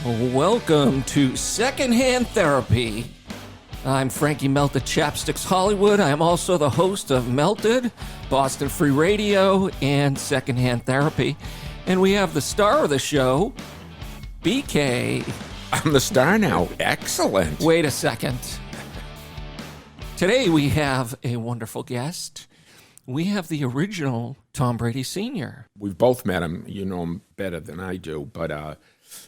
Welcome to Secondhand Therapy. I'm Frankie Melted Chapsticks Hollywood. I'm also the host of Melted, Boston Free Radio, and Secondhand Therapy. And we have the star of the show, BK. I'm the star now. Excellent. Wait a second. Today we have a wonderful guest. We have the original Tom Brady Sr. We've both met him. You know him better than I do, but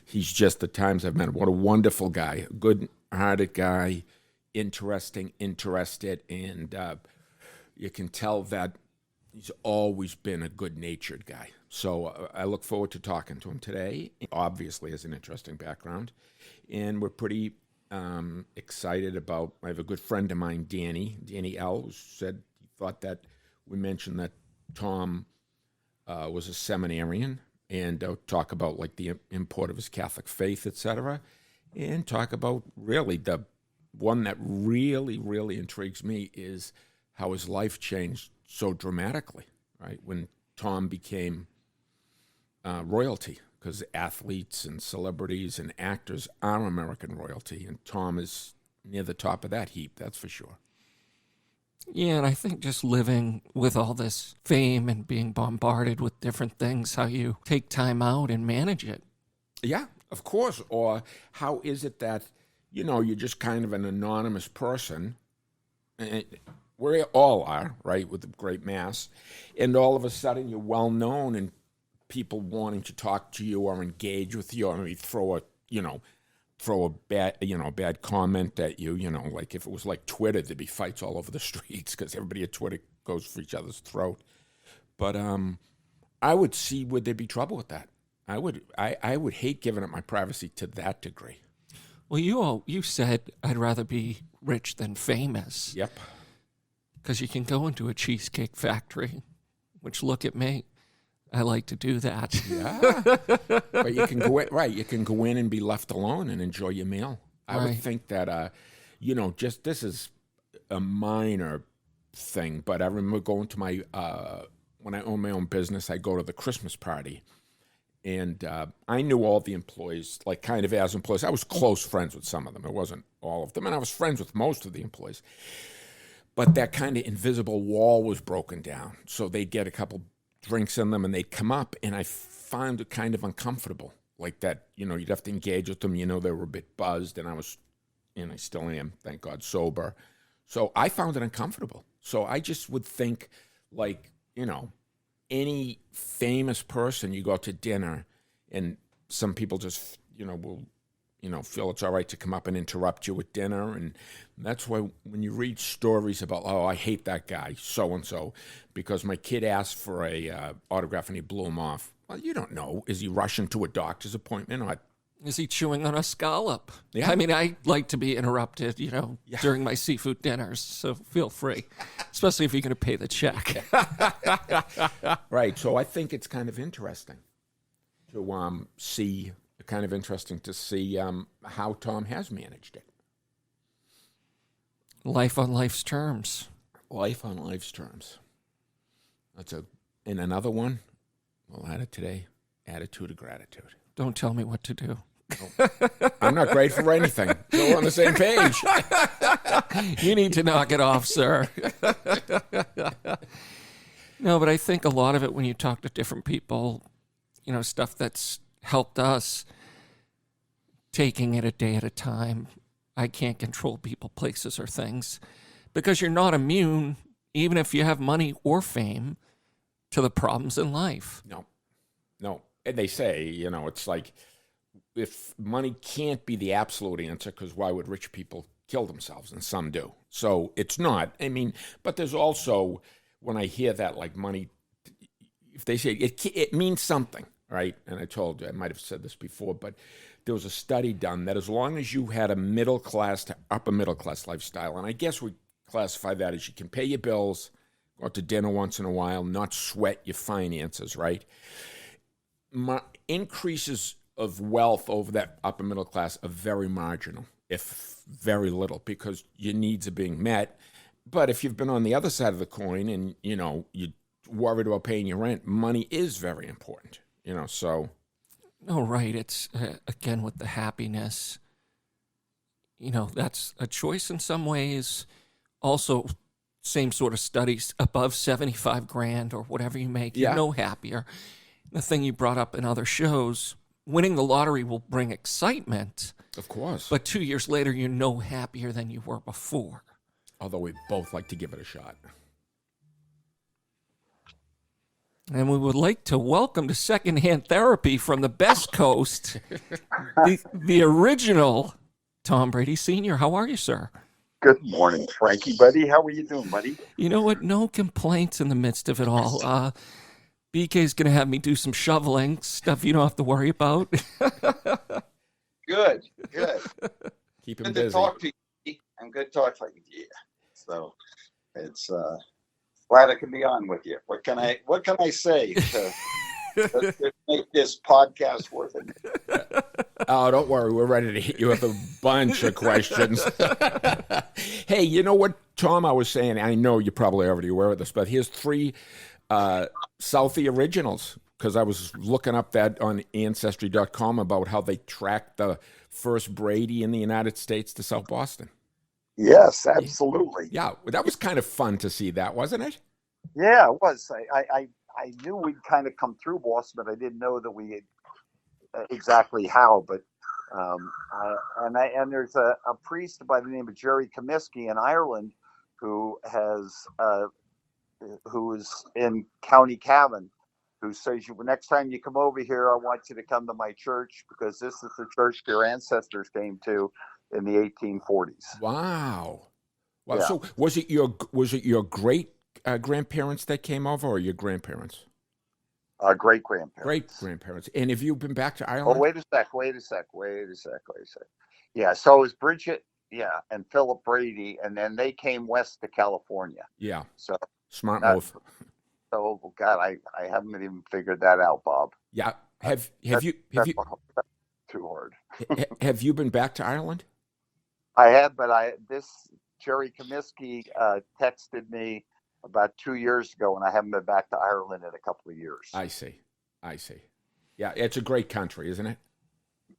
he's just the times I've met him. What a wonderful guy. Good-hearted guy, interested, and you can tell that he's always been a good-natured guy. So I look forward to talking to him today. Obviously has an interesting background, and we're pretty excited about, I have a good friend of mine, Danny L., who said he thought that we mentioned that Tom was a seminarian, and talk about like the import of his Catholic faith, etc., and talk about really the one that really intrigues me is how his life changed so dramatically, right? When Tom became royalty, because athletes and celebrities and actors are American royalty, and Tom is near the top of that heap, that's for sure. Yeah, and I think just living with all this fame and being bombarded with different things, how you take time out and manage it. Yeah, of course. Or how is it that, you're just kind of an anonymous person, and we all are, right, with the great mass, and all of a sudden you're well known and people wanting to talk to you or engage with you, or maybe throw a bad comment at you, like if it was like Twitter, there'd be fights all over the streets because everybody at Twitter goes for each other's throat. But I would see, would there be trouble with that? I would hate giving up my privacy to that degree. Well, you said I'd rather be rich than famous. Yep. Because you can go into a cheesecake factory, which, look at me, I like to do that. Yeah, but you can go in, right. You can go in and be left alone and enjoy your meal. I would think that, just this is a minor thing, but I remember going to my when I owned my own business, I go to the Christmas party, and I knew all the employees, like kind of as employees. I was close friends with some of them. It wasn't all of them, and I was friends with most of the employees. But that kind of invisible wall was broken down, so they'd get a couple drinks in them and they'd come up, and I found it kind of uncomfortable, like that, you'd have to engage with them, they were a bit buzzed, and I still am, thank God, sober. So I found it uncomfortable. So I just would think, like, any famous person, you go out to dinner and some people just, will feel it's all right to come up and interrupt you with dinner. And that's why when you read stories about, oh, I hate that guy, so-and-so, because my kid asked for a autograph and he blew him off. Well, you don't know. Is he rushing to a doctor's appointment? Or is he chewing on a scallop? Yeah. I mean, I like to be interrupted, during my seafood dinners, so feel free, especially if you're going to pay the check. Right. So I think it's kind of interesting to see... kind of interesting to see how Tom has managed it. Life on life's terms. Life on life's terms. And another one, we'll add it today, attitude of gratitude. Don't tell me what to do. Oh, I'm not grateful for anything. So we're on the same page. You need to knock it off, sir. No, but I think a lot of it when you talk to different people, stuff that's helped us, taking it a day at a time. I can't control people, places, or things because you're not immune, even if you have money or fame, to the problems in life. No. And they say, it's like if money can't be the absolute answer, because why would rich people kill themselves? And some do. So it's not. I mean, but there's also, when I hear that, like money, if they say it means something. Right, and I told you, I might have said this before, but there was a study done that as long as you had a middle class to upper middle class lifestyle, and I guess we classify that as you can pay your bills, go out to dinner once in a while, not sweat your finances, right? Increases of wealth over that upper middle class are very marginal, if very little, because your needs are being met. But if you've been on the other side of the coin and, you're worried about paying your rent, money is very important. So No, right. It's, again, with the happiness, that's a choice in some ways. Also, same sort of studies, above 75 grand or whatever you make, you're Yeah, no happier. The thing you brought up in other shows, winning the lottery will bring excitement, of course. but 2 years later, you're no happier than you were before. Although we both like to give it a shot. And we would like to welcome to Secondhand Therapy from the Best Coast, the original Tom Brady Sr. How are you, sir? Good morning, Frankie, buddy. How are you doing, buddy? You know what? No complaints in the midst of it all. BK's going to have me do some shoveling, stuff you don't have to worry about. Good. Keep him Good busy. to talk to you. I'm good talking to you. So it's glad I can be on with you. What can I say to make this podcast worth it? Oh, don't worry. We're ready to hit you with a bunch of questions. Hey, you know what, Tom, I was saying, I know you're probably already aware of this, but here's 3 Southie originals, because I was looking up that on Ancestry.com about how they tracked the first Brady in the United States to South Boston. Yes, absolutely. Yeah, that was kind of fun to see that, wasn't it? Yeah, it was. I knew we'd kind of come through Boston, but I didn't know that we had exactly how. But and there's a priest by the name of Jerry Comiskey in Ireland who is in County Cavan, who says, next time you come over here, I want you to come to my church, because this is the church your ancestors came to in the 1840s. Wow. Yeah. So was it your great grandparents that came over, or your grandparents? Great grandparents. Great grandparents. And have you been back to Oh, Ireland? wait a sec. Yeah, so it was Bridget, and Philip Brady, and then they came west to California. Yeah. So Smart move. So God, I haven't even figured that out, Bob. Yeah. Have you That's too hard. have you been back to Ireland? I have, but this Jerry Comiskey texted me about 2 years ago, and I haven't been back to Ireland in a couple of years. I see. Yeah, it's a great country, isn't it?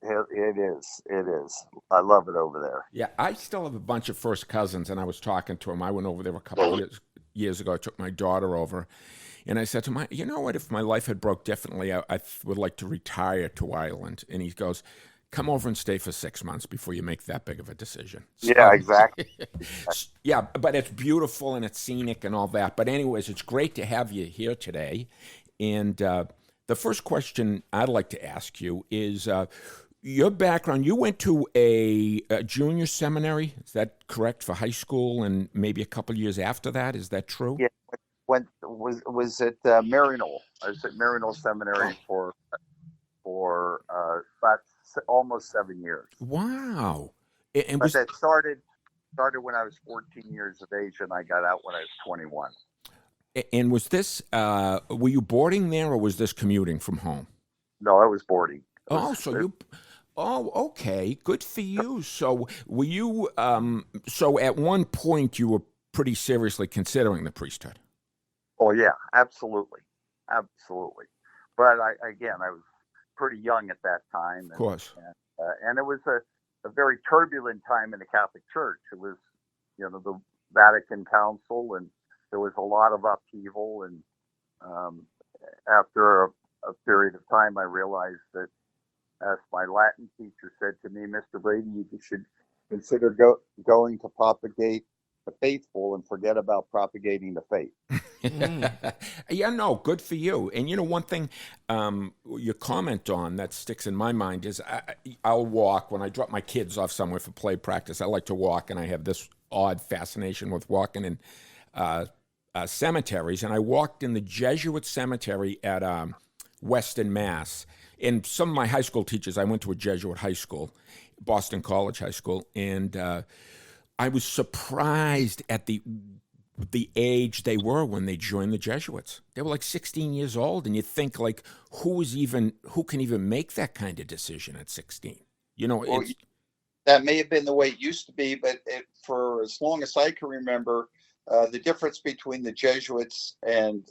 It is. I love it over there. Yeah, I still have a bunch of first cousins, and I was talking to them. I went over there a couple of years ago. I took my daughter over, and I said to him, you know what, if my life had broke differently, I would like to retire to Ireland. And he goes, come over and stay for 6 months before you make that big of a decision. So, yeah, exactly. Yeah, but it's beautiful and it's scenic and all that. But anyways, it's great to have you here today. And the first question I'd like to ask you is your background. You went to a junior seminary, is that correct, for high school, and maybe a couple years after that? Is that true? Yeah. Was at Maryknoll. I was at Maryknoll Seminary for about almost 7 years. Wow! But that started when I was 14 years of age, and I got out when I was 21. And was this were you boarding there, or was this commuting from home? No, I was boarding. Okay, good for you. So were you? So at one point you were pretty seriously considering the priesthood. Oh yeah, absolutely. But I was pretty young at that time. Of course. And it was a very turbulent time in the Catholic Church. It was, the Vatican Council, and there was a lot of upheaval. And after a period of time, I realized that, as my Latin teacher said to me, Mr. Brady, you should consider going to propagate the faithful and forget about propagating the faith. Yeah, no, good for you. And one thing you comment on that sticks in my mind is I'll walk when I drop my kids off somewhere for play practice. I like to walk, and I have this odd fascination with walking in cemeteries. And I walked in the Jesuit cemetery at Weston, Mass. And some of my high school teachers, I went to a Jesuit high school, Boston College High School, and I was surprised at the age they were when they joined the Jesuits. They were like 16 years old, and you think, like, who can even make that kind of decision at 16? Well, that may have been the way it used to be, but for as long as I can remember, the difference between the Jesuits and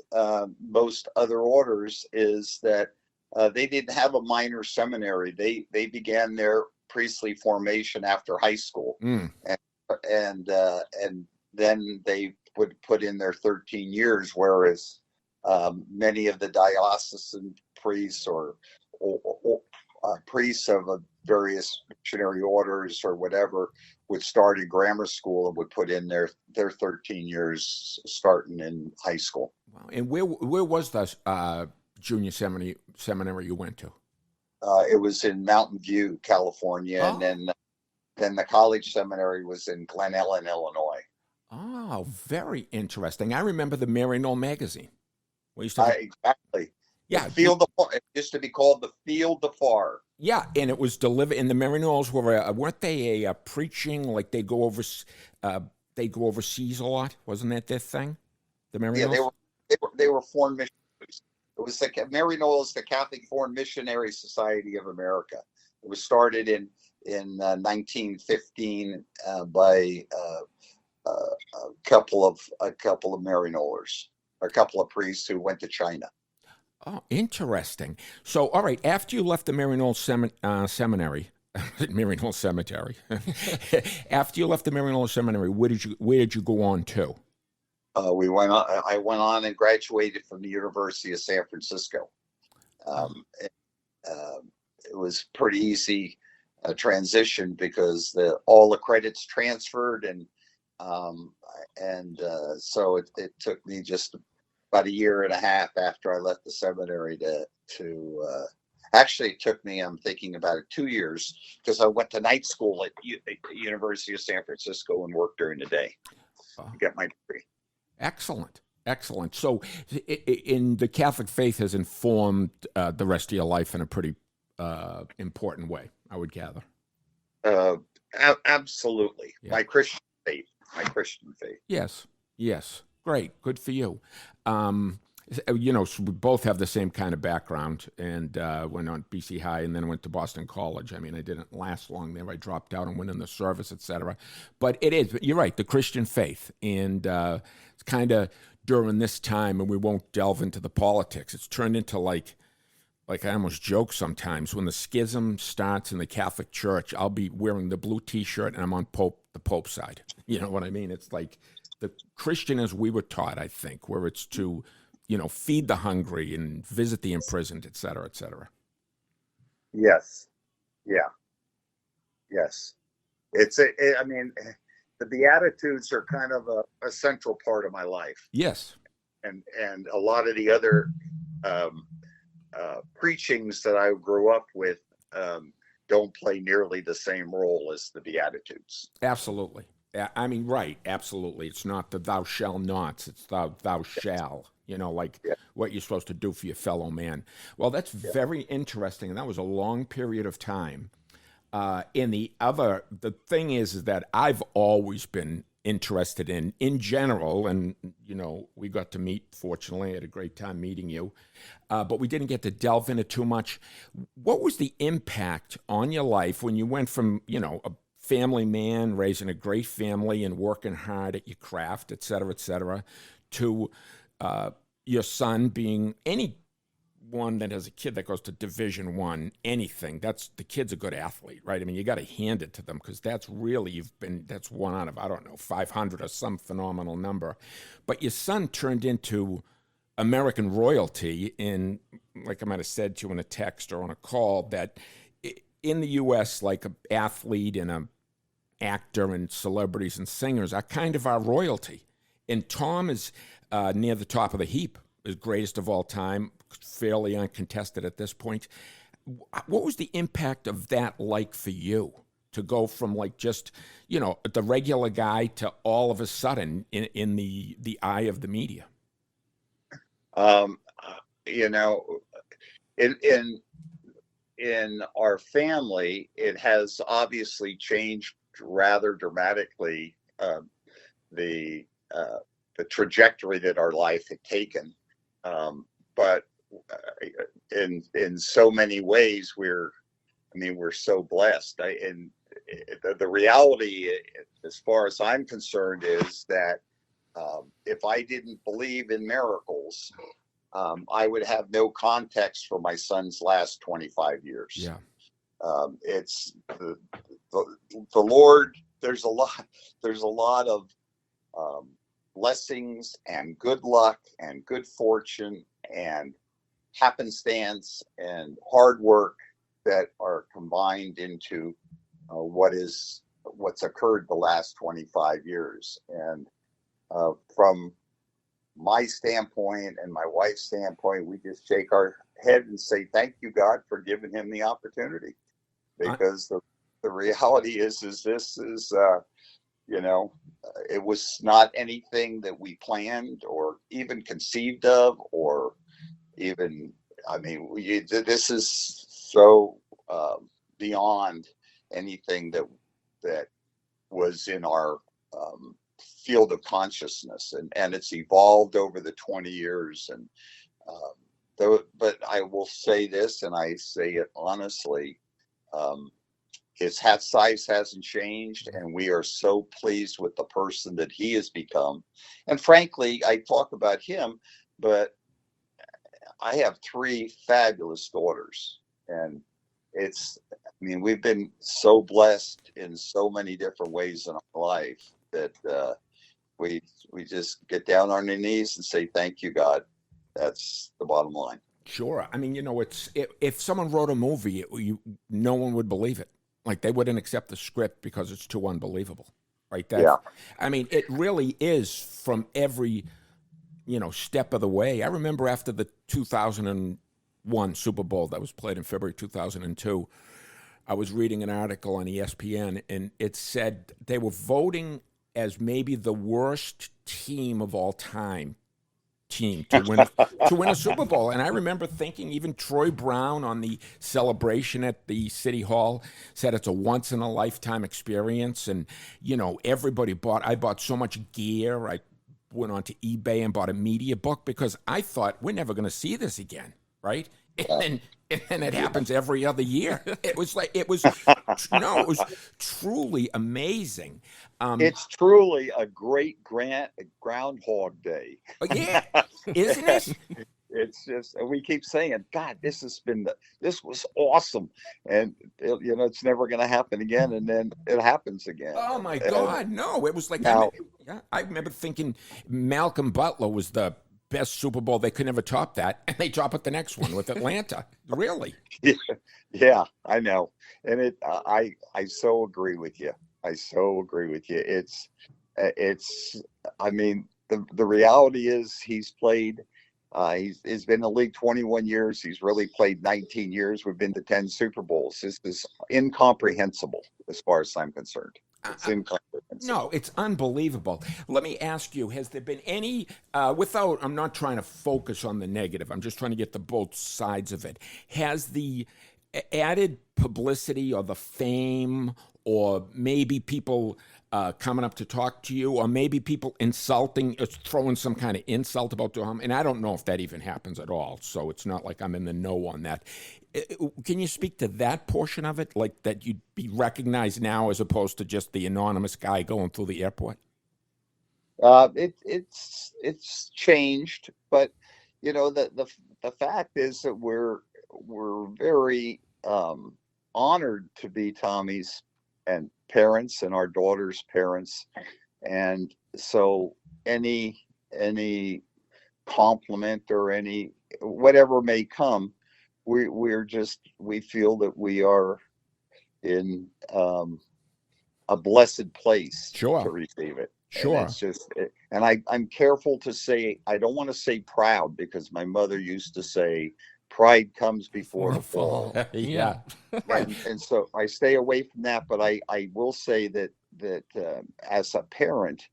most other orders is that they didn't have a minor seminary. They began their priestly formation after high school, and then they would put in their 13 years, whereas many of the diocesan priests or priests of various missionary orders or whatever would start in grammar school and would put in their 13 years starting in high school. Wow. And where was the junior seminary you went to? It was in Mountain View, California, and then the college seminary was in Glen Ellen, Illinois. Oh, very interesting. I remember the Maryknoll magazine. Exactly. Yeah, It used to be called the Field of Far. Yeah, and it was delivered. And the Maryknolls weren't they a preaching, like they go overseas a lot? Wasn't that their thing? The Maryknolls? Yeah, they were foreign missionaries. It was the Maryknolls, the Catholic Foreign Missionary Society of America. It was started in 1915 by a couple of Maryknollers, a couple of priests who went to China. Oh, interesting. So, all right, after you left the Maryknoll Seminary, Maryknoll Cemetery, after you left the Maryknoll Seminary, where did you go on to? I went on and graduated from the University of San Francisco. It was pretty easy transition because all the credits transferred, and so it took me just about a year and a half after I left the seminary to actually it took me, I'm thinking about it, 2 years, because I went to night school at the University of San Francisco and worked during the day to get my degree. Excellent. So in the Catholic faith has informed the rest of your life in a pretty important way, I would gather. Absolutely. Yeah. My Christian faith. Yes. Great. Good for you. So we both have the same kind of background, and went on BC High and then went to Boston College. I mean, I didn't last long there. I dropped out and went in the service, etc. But you're right, the Christian faith. And it's kind of during this time, and we won't delve into the politics, it's turned into like I almost joke sometimes, when the schism starts in the Catholic Church, I'll be wearing the blue T-shirt and I'm on the Pope's side. You know what I mean? It's like the Christian as we were taught, I think, where it's to, feed the hungry and visit the imprisoned, et cetera, et cetera. Yes. Yeah. Yes. I mean, the Beatitudes are kind of a central part of my life. Yes. And a lot of the other preachings that I grew up with don't play nearly the same role as the Beatitudes. Absolutely. I mean, right. Absolutely. It's not the thou shall nots. It's thou shall, what you're supposed to do for your fellow man. Well, that's very interesting. And that was a long period of time. The thing is that I've always been interested in general, and we got to meet. Fortunately, I had a great time meeting you, but we didn't get to delve into too much. What was the impact on your life when you went from a family man raising a great family and working hard at your craft, et cetera, to your son being anyone that has a kid that goes to Division I, anything, the kid's a good athlete, right? I mean, you got to hand it to them, because that's really, that's one out of, 500 or some phenomenal number. But your son turned into American royalty in, like I might have said to you in a text or on a call, that in the U.S., like an athlete and an actor and celebrities and singers are kind of our royalty. And Tom is near the top of the heap, is greatest of all time, fairly uncontested at this point. What was the impact of that like for you, to go from like just, the regular guy to all of a sudden in the eye of the media? In our family, it has obviously changed rather dramatically, the trajectory that our life had taken. But in so many ways, we're so blessed. The reality, as far as I'm concerned, is that if I didn't believe in miracles, I would have no context for my son's last 25 years. Yeah. It's the Lord. There's a lot of blessings and good luck and good fortune and happenstance and hard work that are combined into what's occurred the last 25 years. And from my standpoint and my wife's standpoint, we just shake our head and say, thank you, God, for giving him the opportunity. Because the reality is this is, it was not anything that we planned or even conceived of, or even, this is so beyond anything that was in our field of consciousness, and it's evolved over the 20 years. And but I will say this, and I say it honestly, his hat size hasn't changed, and we are so pleased with the person that he has become. And frankly, I talk about him, but I have 3 fabulous daughters, and we've been so blessed in so many different ways in our life that we just get down on our knees and say, thank you, God. That's the bottom line. Sure. If someone wrote a movie, no one would believe it. Like, they wouldn't accept the script because it's too unbelievable, right? Yeah. It really is, from every, step of the way. I remember after the 2001 Super Bowl that was played in February 2002, I was reading an article on ESPN, and it said they were voting as maybe the worst team of all time to win a Super Bowl. And I remember thinking, even Troy Brown on the celebration at the City Hall said it's a once in a lifetime experience. And everybody I bought so much gear. I went onto eBay and bought a media book because I thought, we're never going to see this again, right? And then it happens every other year. It was truly amazing. It's truly a great Groundhog Day. Yeah, isn't it? It's just, we keep saying, God, this was awesome, and it's never going to happen again, and then it happens again. Oh my God, no! It was like, I remember thinking Malcolm Butler was the best Super Bowl. They could never top that, and they top it the next one with Atlanta. Really? Yeah, I know, and I so agree with you. It's the reality is he's played. He's been in the league 21 years. He's really played 19 years. We've been to 10 Super Bowls. This is incomprehensible as far as I'm concerned. It's incomprehensible. No, it's unbelievable. Let me ask you, has there been any, I'm not trying to focus on the negative, I'm just trying to get the both sides of it. Has the added publicity or the fame, or maybe people coming up to talk to you, or maybe people throwing some kind of insult about Tom, and I don't know if that even happens at all, so it's not like I'm in the know on that. Can you speak to that portion of it, like that you'd be recognized now as opposed to just the anonymous guy going through the airport? It's changed, but the fact is that we're very honored to be Tommy's and parents and our daughter's parents, and so any compliment or any whatever may come, we feel that we are in a blessed place to receive it. Sure. And it's just, I'm careful to say, I don't want to say proud, because my mother used to say, pride comes before the fall. Yeah. and so I stay away from that, but I will say that as a parent,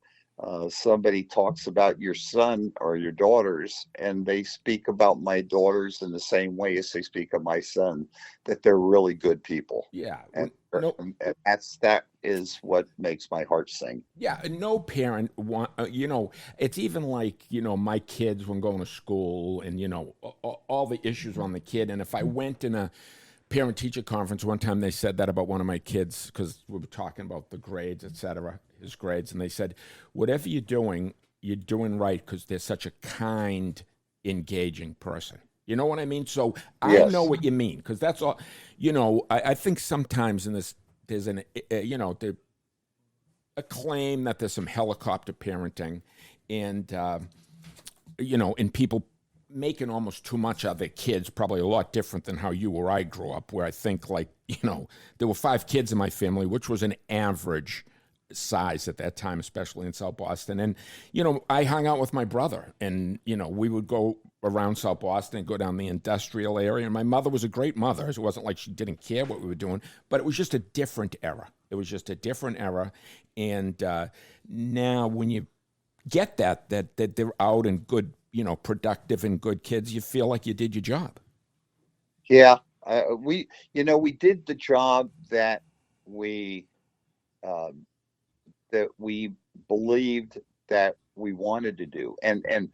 somebody talks about your son or your daughters, and they speak about my daughters in the same way as they speak of my son, that they're really good people. Yeah. And that is what makes my heart sing. Yeah, no parent it's even like, my kids when going to school, and, all the issues around the kid. And if I went in a parent-teacher conference one time, they said that about one of my kids, because we were talking about the grades, et cetera, his grades. And they said, whatever you're doing right, because they're such a kind engaging person. You know what I mean? So I Yes. know what you mean, because that's all. I think sometimes in this there's a claim that there's some helicopter parenting, and and people making almost too much of their kids, probably a lot different than how you or I grew up, where I think, like, there were 5 kids in my family, which was an average size at that time, especially in South Boston. And, I hung out with my brother, and, we would go around South Boston and go down the industrial area. And my mother was a great mother. It wasn't like she didn't care what we were doing, but it was just a different era. It was just a different era. And now when you get that they're out and good, productive and good kids, you feel like you did your job. Yeah. We did the job that we believed that we wanted to do. And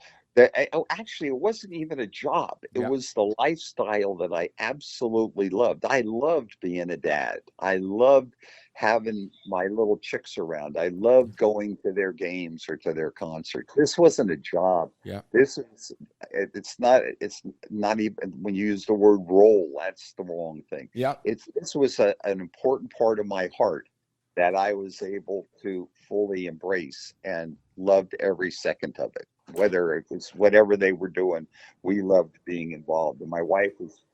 actually, it wasn't even a job. It was the lifestyle that I absolutely loved. I loved being a dad. I loved having my little chicks around. I loved going to their games or to their concerts. This wasn't a job. Yeah. It's not even, when you use the word role, that's the wrong thing. Yeah. This was an important part of my heart that I was able to fully embrace, and loved every second of it. Whether it was whatever they were doing, we loved being involved. And my wife is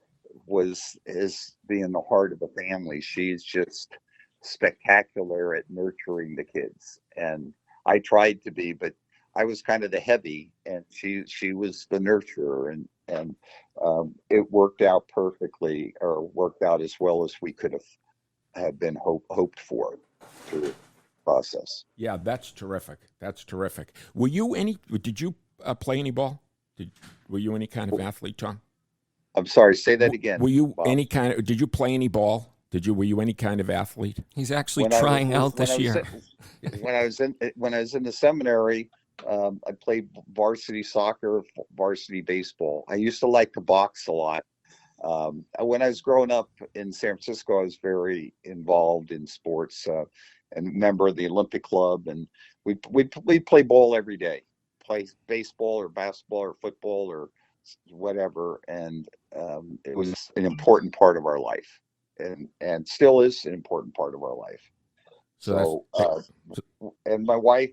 being the heart of the family. She's just spectacular at nurturing the kids. And I tried to be, but I was kind of the heavy, and she was the nurturer, and it worked out perfectly, or worked out as well as we could have been hoped for through the process. Yeah, that's terrific. That's terrific. Did you play any ball? Were you any kind of athlete, Tom? I'm sorry, say that again. Were you Bob. did you play any ball? Were you any kind of athlete? He's actually trying out this year. When I was in the seminary, I played varsity soccer, varsity baseball. I used to like to box a lot. When I was growing up in San Francisco, I was very involved in sports, and member of the Olympic Club, and we play ball every day, play baseball or basketball or football or whatever, and it was an important part of our life, and still is an important part of our life. So and my wife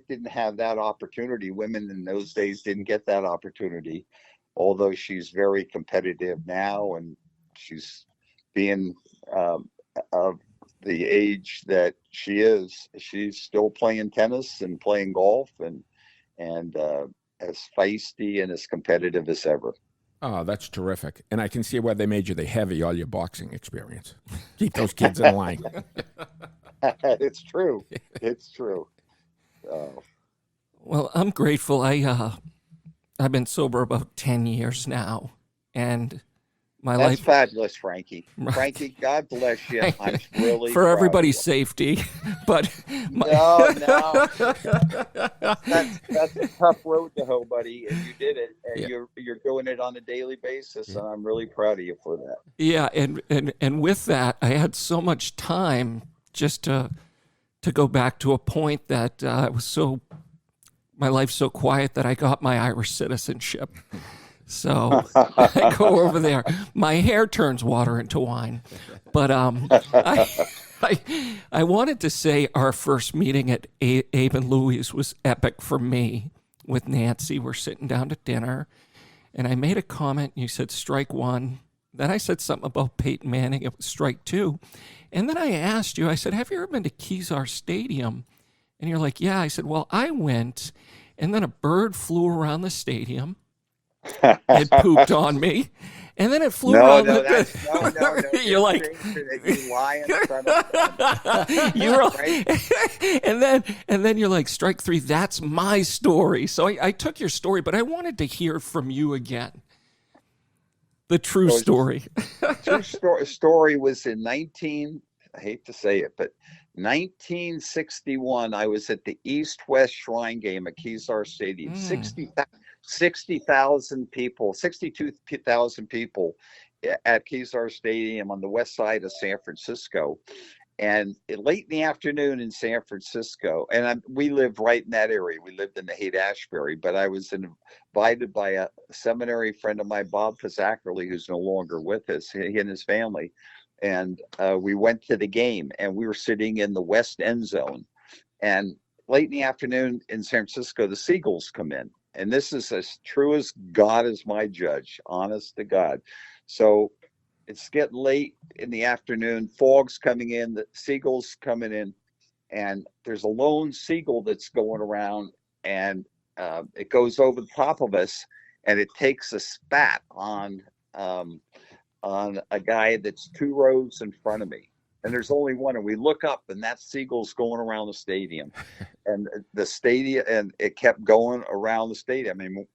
didn't have that opportunity. Women in those days didn't get that opportunity, although she's very competitive now, and she's being of the age that she is. She's still playing tennis and playing golf, and as feisty and as competitive as ever. Oh, that's terrific. And I can see why they made you the heavy, all your boxing experience. Keep those kids in line. It's true. It's true. Well, I'm grateful. I've been sober about 10 years now, and That's life fabulous, Frankie. Frankie, God bless you. I'm really for proud everybody's of safety, but no, that's a tough road to hoe, buddy, and you did it, and you're doing it on a daily basis, and I'm really proud of you for that. Yeah, and with that, I had so much time just to go back to a point that my life's so quiet that I got my Irish citizenship. So I go over there. My hair turns water into wine. But I wanted to say our first meeting at Abe and Louie's was epic for me with Nancy. We're sitting down to dinner, and I made a comment. You said strike one. Then I said something about Peyton Manning. It was strike two. And then I asked you, I said, have you ever been to Kezar Stadium? And you're like, yeah. I said, well, I went, and then a bird flew around the stadium. It pooped on me, and then it flew around. No. You're like, you lie in front of you're right. and then you're like, strike three. That's my story. So I took your story, but I wanted to hear from you again. The true story. True story was in I hate to say it, but 1961. I was at the East-West Shrine game at Kezar Stadium. 60,000 people, 62,000 people at Kezar Stadium on the west side of San Francisco. And late in the afternoon in San Francisco, and we lived right in that area. We lived in the Haight-Ashbury, but I was invited by a seminary friend of mine, Bob Pizzackerly, who's no longer with us, he and his family. And we went to the game, and we were sitting in the west end zone. And late in the afternoon in San Francisco, the Seagulls come in. And this is as true as God is my judge, honest to God. So it's getting late in the afternoon, fog's coming in, the Seagulls coming in, and there's a lone seagull that's going around, and it goes over the top of us, and it takes a spat on a guy that's 2 rows in front of me. And there's only one, and we look up, and that seagull's going around the stadium. And the stadium, and it kept going around the stadium. I mean,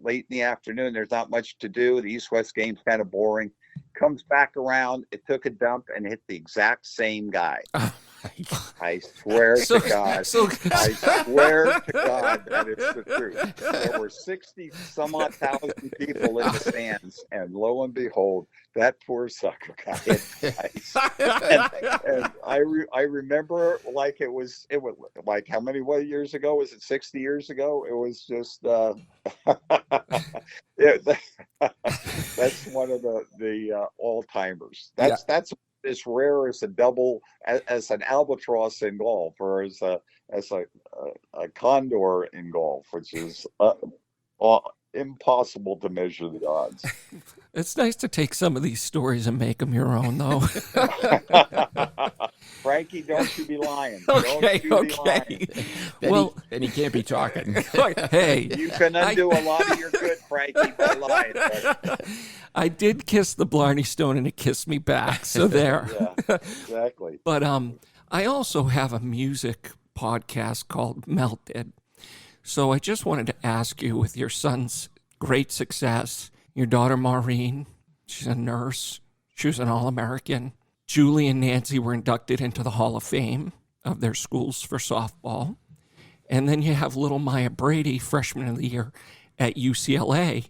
late in the afternoon, there's not much to do. The East-West game's kind of boring. Comes back around, it took a dump and hit the exact same guy. I swear to God. I swear to God that it's the truth. There were 60 some odd thousand people in the stands, and lo and behold, that poor sucker got hit twice. And I remember like it was like what years ago? Was it 60 years ago? It was just that's one of the all timers. That's as rare as a double, as an albatross in golf, or as a condor in golf, which is impossible to measure the odds. It's nice to take some of these stories and make them your own, though. Frankie, don't you be lying. Okay. Then he can't be talking. Hey. You can undo a lot of your good, Frankie, by lying. But... I did kiss the Blarney Stone, and it kissed me back, so there. Yeah, exactly. But I also have a music podcast called Melted. So I just wanted to ask you, with your son's great success, your daughter Maureen, she's a nurse, she was an All-American. Julie and Nancy were inducted into the Hall of Fame of their schools for softball. And then you have little Maya Brady, freshman of the year at UCLA.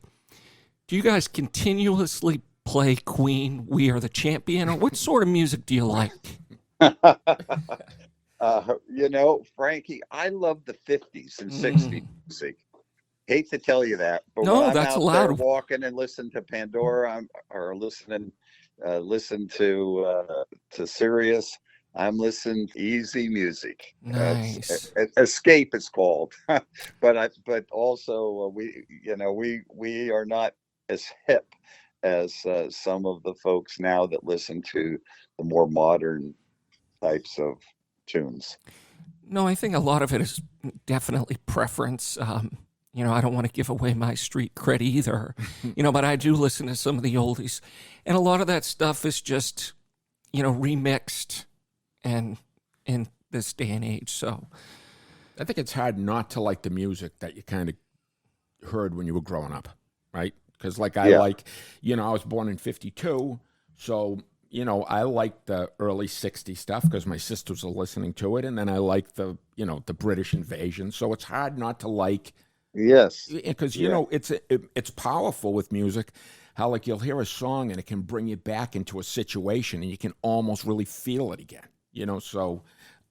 Do you guys continuously play Queen, We Are the Champion, or what sort of music do you like? Frankie, I love the 50s and 60s music. Hate to tell you that, but no, when I'm that's out allowed. there walking and listen to Pandora, or listen to Sirius, I'm listening to easy music. Nice. Escape, it's called. but also we are not as hip as some of the folks now that listen to the more modern types of tunes. No, I think a lot of it is definitely preference. I don't want to give away my street cred either, but I do listen to some of the oldies, and a lot of that stuff is just, remixed and in this day and age. So I think it's hard not to like the music that you kind of heard when you were growing up, right? Because I was born in 52, so I like the early 60s stuff because my sisters are listening to it, and then I like the British invasion. So it's hard not to like. Yes, because it's powerful with music. How you'll hear a song and it can bring you back into a situation, and you can almost really feel it again. So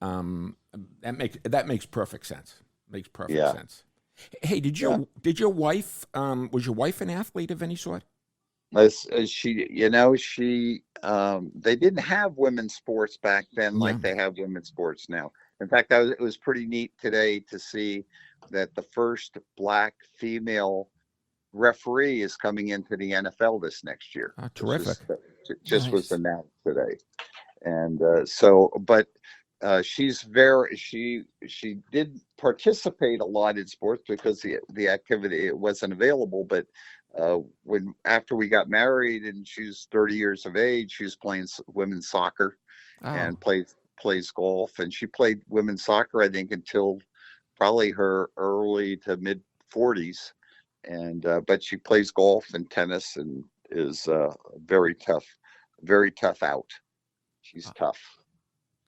that makes perfect sense. Makes perfect sense. Hey, did your wife was your wife an athlete of any sort? She they didn't have women's sports back then like they have women's sports now. In fact, it was pretty neat today to see that the first Black female referee is coming into the NFL this next year. Oh, terrific. Just Nice. was announced today. And she did participate a lot in sports because the activity, it wasn't available. But after we got married and she was 30 years of age, she was playing women's soccer and plays golf. And she played women's soccer, I think, until probably her early to mid 40s. And but she plays golf and tennis and is very tough out. She's tough.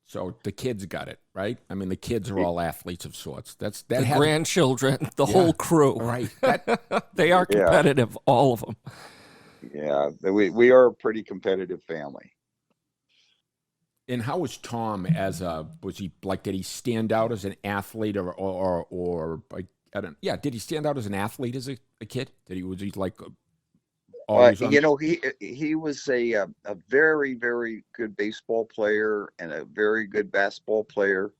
So the kids got it, right? I mean, the kids are all athletes of sorts. The grandchildren, the whole crew. Right. They are competitive, all of them. Yeah, we are a pretty competitive family. And how was Tom was he like, did he stand out as an athlete or like, I don't, yeah, did he stand out as an athlete as a kid? Was he like always on? He was a very, very good baseball player and a very good basketball player.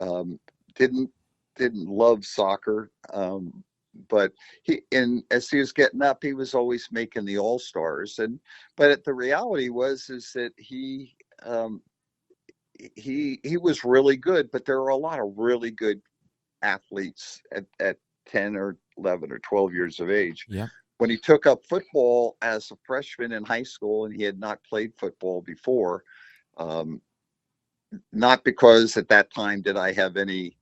Um, didn't love soccer, but as he was getting up, he was always making the All Stars. But the reality is that he was really good. But there are a lot of really good athletes at 10 or 11 or 12 years of age. Yeah. When he took up football as a freshman in high school, and he had not played football before, not because at that time did I have any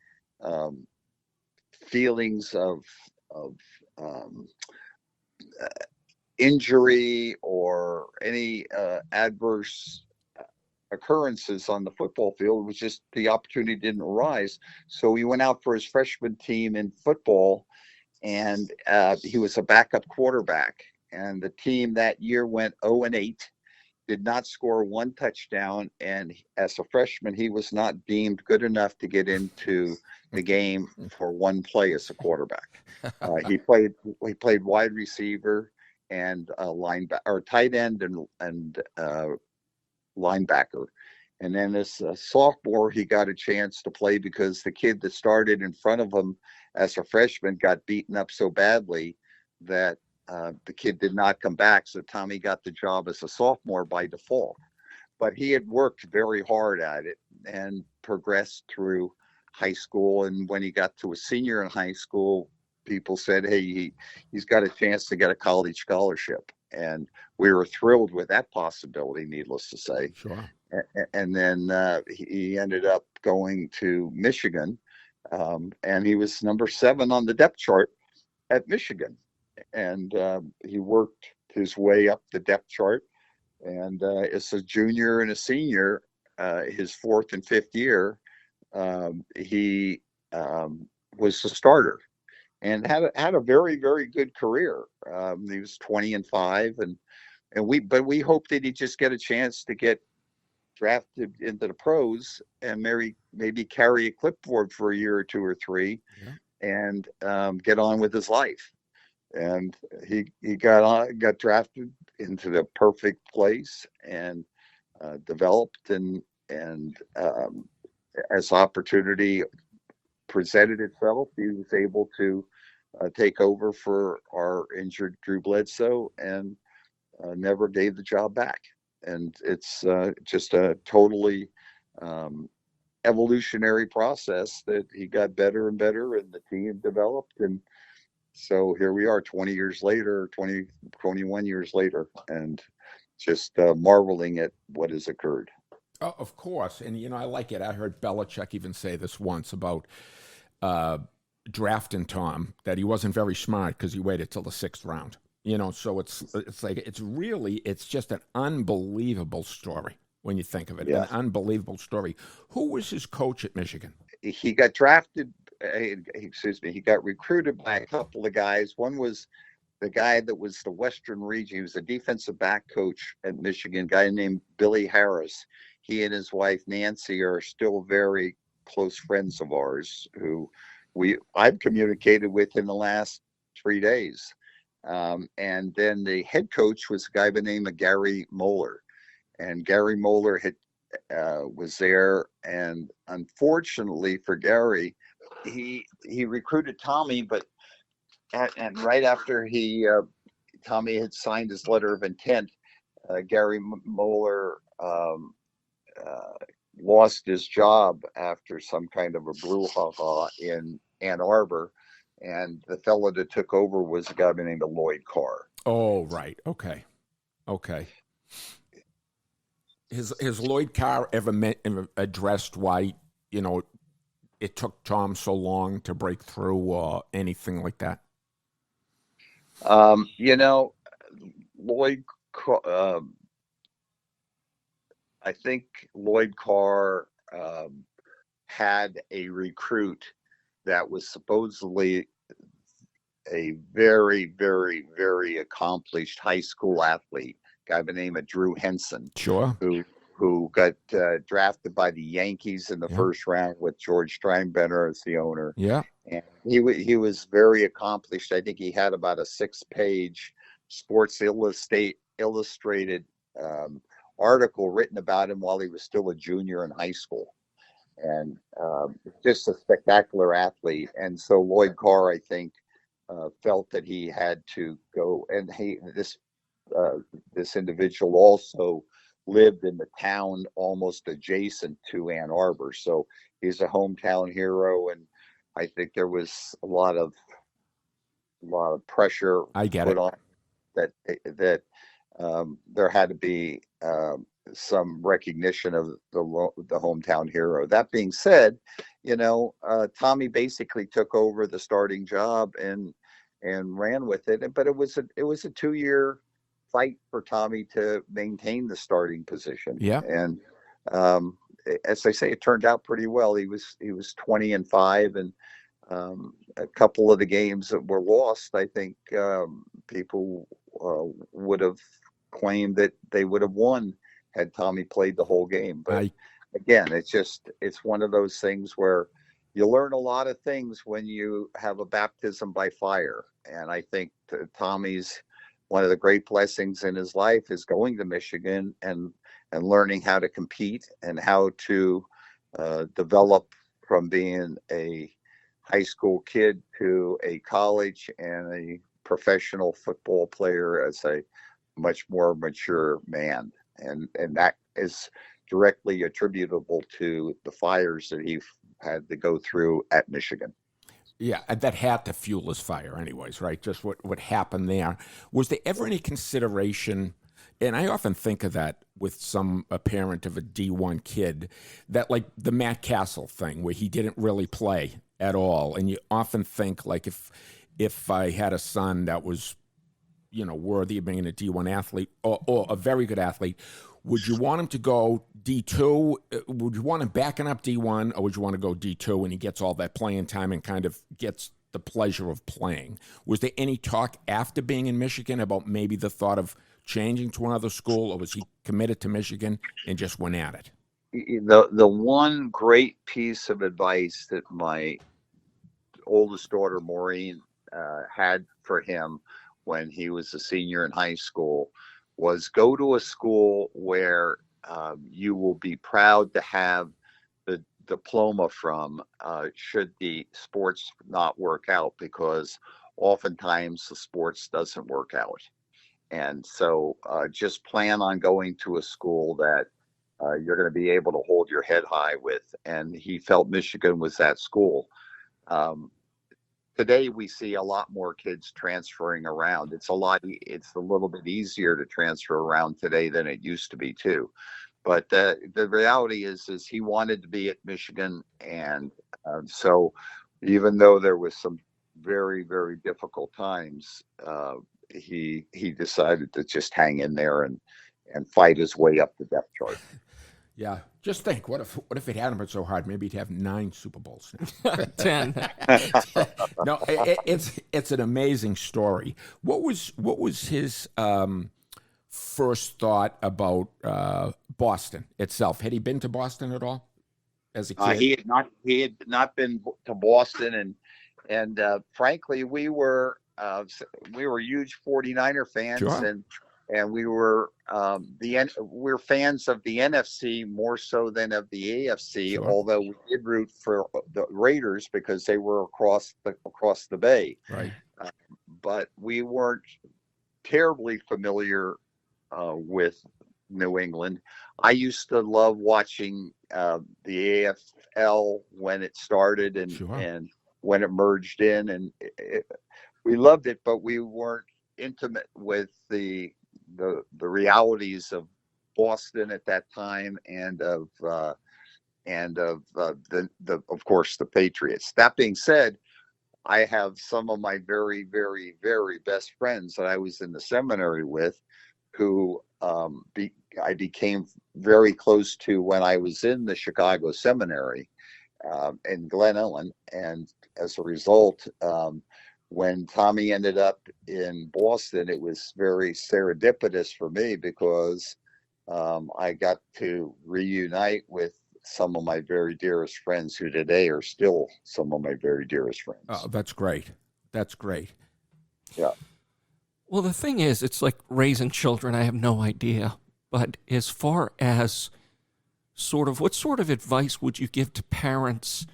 feelings of um, injury or any adverse occurrences on the football field. It was just the opportunity didn't arise. So he went out for his freshman team in football, and he was a backup quarterback. And the team that year went 0-8, did not score one touchdown. And as a freshman, he was not deemed good enough to get into the game for one play as a quarterback. He played wide receiver and linebacker, or tight end and linebacker. And then as a sophomore, he got a chance to play because the kid that started in front of him as a freshman got beaten up so badly that the kid did not come back. So Tommy got the job as a sophomore by default. But he had worked very hard at it and progressed through high school. And when he got to a senior in high school, people said, hey, he's got a chance to get a college scholarship. And we were thrilled with that possibility, needless to say. Sure. And then he ended up going to Michigan, and he was number 7 on the depth chart at Michigan. And he worked his way up the depth chart. And as a junior and a senior, his 4th and 5th year, he was a starter and had a very, very good career. He was 20-5, and we hoped that he'd just get a chance to get drafted into the pros and maybe carry a clipboard for a year or 2 or 3, and get on with his life. And he got drafted into the perfect place and developed, and as opportunity presented itself, he was able to take over for our injured Drew Bledsoe, and never gave the job back. And it's just a totally evolutionary process that he got better and better, and the team developed. And so here we are 21 years later, and just marveling at what has occurred. Oh, of course. And, I like it. I heard Belichick even say this once about drafting Tom, that he wasn't very smart because he waited till the 6th round. So it's just an unbelievable story when you think of it. Yeah. An unbelievable story. Who was his coach at Michigan? He got drafted. He got recruited by a couple of guys. One was the guy that was the Western region. He was a defensive back coach at Michigan, a guy named Billy Harris. He and his wife, Nancy, are still very close friends of ours who I've communicated with in the last 3 days. And then the head coach was a guy by the name of Gary Moeller. And Gary Moeller was there. And unfortunately for Gary, he recruited Tommy, and right after Tommy had signed his letter of intent, Gary Moeller lost his job after some kind of a brouhaha in Ann Arbor, and the fellow that took over was a guy named Lloyd Carr. Oh, right. Okay. Has Lloyd Carr ever addressed why it took Tom so long to break through or anything like that? Lloyd, I think Lloyd Carr had a recruit that was supposedly a very, very, very accomplished high school athlete, guy by the name of Drew Henson. Sure. who got drafted by the Yankees in the first round with George Steinbrenner as the owner. Yeah. And he was very accomplished. I think he had about a 6-page Sports Illustrated article written about him while he was still a junior in high school. And just a spectacular athlete. And so Lloyd Carr, I think, felt that he had to go. And this individual also lived in the town almost adjacent to Ann Arbor. So he's a hometown hero. And I think there was a lot of pressure put on that there had to be some recognition of the hometown hero. That being said, Tommy basically took over the starting job and ran with it. But it was a 2-year fight for Tommy to maintain the starting position. Yeah. And as I say, it turned out pretty well. He was 20-5, and a couple of the games that were lost, I think people would have claimed that they would have won had Tommy played the whole game. But again, it's one of those things where you learn a lot of things when you have a baptism by fire. And I think Tommy's one of the great blessings in his life is going to Michigan and learning how to compete and how to develop from being a high school kid to a college and a professional football player as a much more mature man. And that is directly attributable to the fires that he had to go through at Michigan. Yeah, that had to fuel his fire anyways, right? Just what happened there. Was there ever any consideration, and I often think of that with a parent of a D1 kid, that like the Matt Castle thing where he didn't really play at all. And you often think like if I had a son that was, worthy of being a D1 athlete or a very good athlete, would you want him to go D2? Would you want him backing up D1, or would you want to go D2 and he gets all that playing time and kind of gets the pleasure of playing? Was there any talk after being in Michigan about maybe the thought of changing to another school, or was he committed to Michigan and just went at it? The one great piece of advice that my oldest daughter, Maureen, had for him when he was a senior in high school was go to a school where you will be proud to have the diploma from should the sports not work out, because oftentimes the sports doesn't work out. And so just plan on going to a school that you're going to be able to hold your head high with. And he felt Michigan was that school. Today we see a lot more kids transferring around. It's a little bit easier to transfer around today than it used to be too. But the reality is he wanted to be at Michigan, and so even though there was some very, very difficult times, he decided to just hang in there and fight his way up the depth chart. Yeah, just think, what if it hadn't been so hard? Maybe he'd have 9 Super Bowls now. 10. No, it's an amazing story. What was his first thought about Boston itself? Had he been to Boston at all as a kid? He had not been to Boston, and frankly, we were huge 49er fans. Sure. And we were we're fans of the NFC more so than of the AFC. Sure. Although we did root for the Raiders because they were across the bay. Right. But we weren't terribly familiar with New England. I used to love watching the AFL when it started and Sure. and when it merged in, and we loved it, but we weren't intimate with the realities of Boston at that time and of course the Patriots. That being said, I have some of my very, very, very best friends that I was in the seminary with, who I became very close to when I was in the Chicago seminary in Glen Ellen, and as a result, when Tommy ended up in Boston, it was very serendipitous for me because I got to reunite with some of my very dearest friends who today are still some of my very dearest friends. Oh, that's great. That's great. Yeah. Well, the thing is, it's like raising children. I have no idea. But as far as what sort of advice would you give to parents,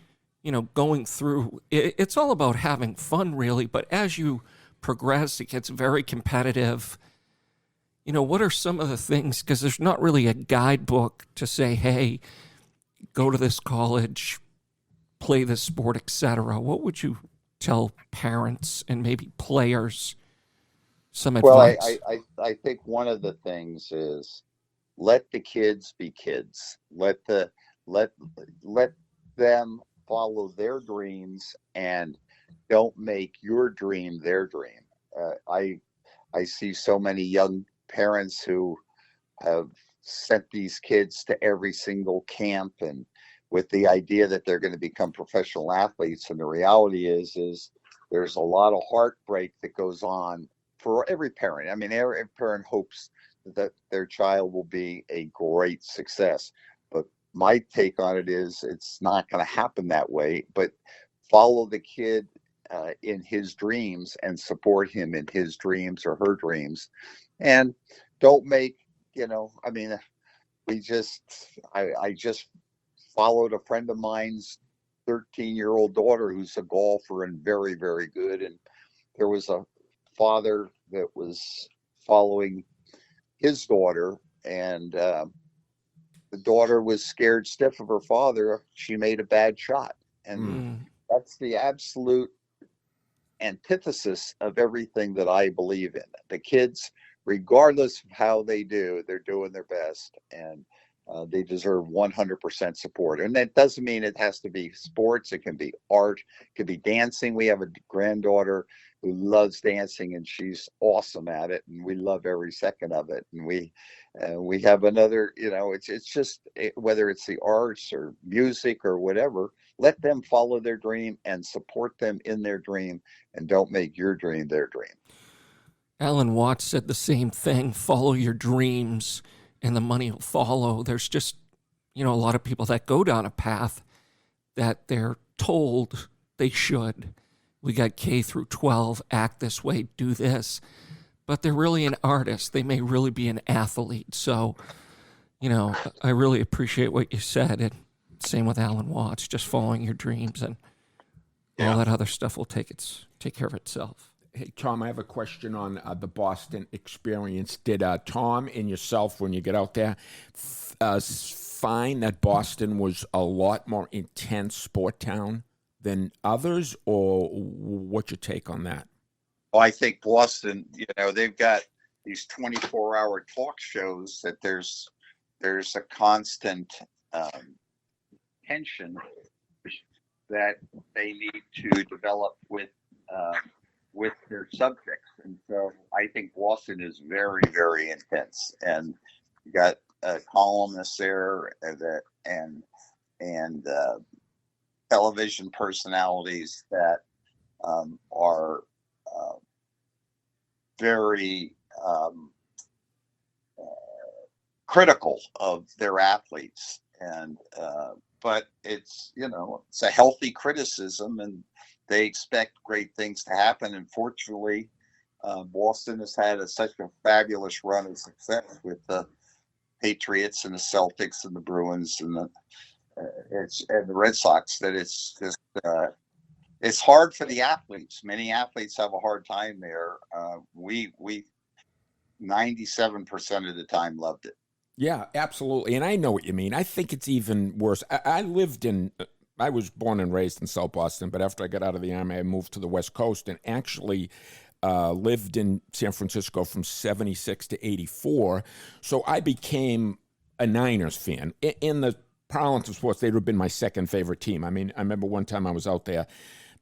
going through, it's all about having fun, really. But as you progress, it gets very competitive. What are some of the things, because there's not really a guidebook to say, hey, go to this college, play this sport, etc. What would you tell parents and maybe players some advice? Well, I think one of the things is let the kids be kids. Let them follow their dreams and don't make your dream their dream. I see so many young parents who have sent these kids to every single camp and with the idea that they're going to become professional athletes. And the reality is there's a lot of heartbreak that goes on for every parent. I mean, every parent hopes that their child will be a great success. But my take on it is it's not going to happen that way. But follow the kid in his dreams and support him in his dreams or her dreams. And don't make, I just followed a friend of mine's 13-year-old daughter who's a golfer and very, very good. And there was a father that was following his daughter, and the daughter was scared stiff of her father. She made a bad shot. And that's the absolute antithesis of everything that I believe in. The kids, regardless of how they do, they're doing their best, and they deserve 100% support. And that doesn't mean it has to be sports. It can be art. It could be dancing. We have a granddaughter who loves dancing, and she's awesome at it, and we love every second of it. And we have another, it's just whether it's the arts or music or whatever, let them follow their dream and support them in their dream, and don't make your dream their dream. Alan Watts said the same thing: follow your dreams and the money will follow. There's just, a lot of people that go down a path that they're told they should. We got K through 12, act this way, do this. But they're really an artist. They may really be an athlete. So, I really appreciate what you said. And same with Alan Watts, just following your dreams, and all that other stuff will take care of itself. Hey, Tom, I have a question on the Boston experience. Did Tom and yourself, when you get out there, find that Boston was a lot more intense sport town than others, or what's your take on that? Well, I think Boston, they've got these 24-hour talk shows that there's a constant tension that they need to develop with their subjects. And so I think Boston is very, very intense. And you got columnists there and television personalities that are very critical of their athletes. And but it's a healthy criticism, and they expect great things to happen. And fortunately, Boston has had such a fabulous run of success with the Patriots and the Celtics and the Bruins and the Red Sox that it's just it's hard for the athletes. Many athletes have a hard time there. We 97% of the time loved it. Yeah, absolutely. And I know what you mean. I think it's even worse. I was born and raised in South Boston, but after I got out of the Army, I moved to the West Coast and actually lived in San Francisco from 76 to 84. So I became a Niners fan. In the parlance of sports, they would have been my second favorite team. I mean, I remember one time I was out there,